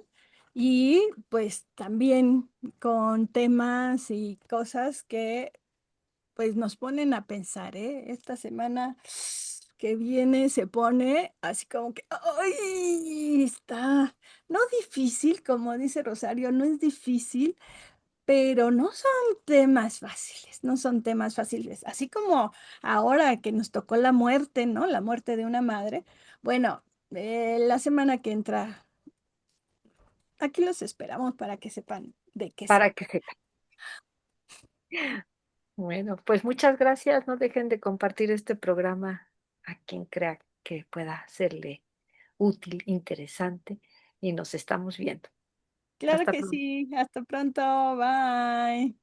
y pues también con temas y cosas que pues nos ponen a pensar, ¿eh? Esta semana que viene se pone así como que, ¡ay! Está, no difícil, como dice Rosario, no es difícil, pero no son temas fáciles, no son temas fáciles. Así como ahora que nos tocó la muerte, ¿no? La muerte de una madre. Bueno, la semana que entra, aquí los esperamos para que sepan de qué se. Para que sepan. Bueno, pues muchas gracias. No dejen de compartir este programa a quien crea que pueda serle útil, interesante y nos estamos viendo. Claro Hasta que pronto. sí. Hasta pronto. Bye.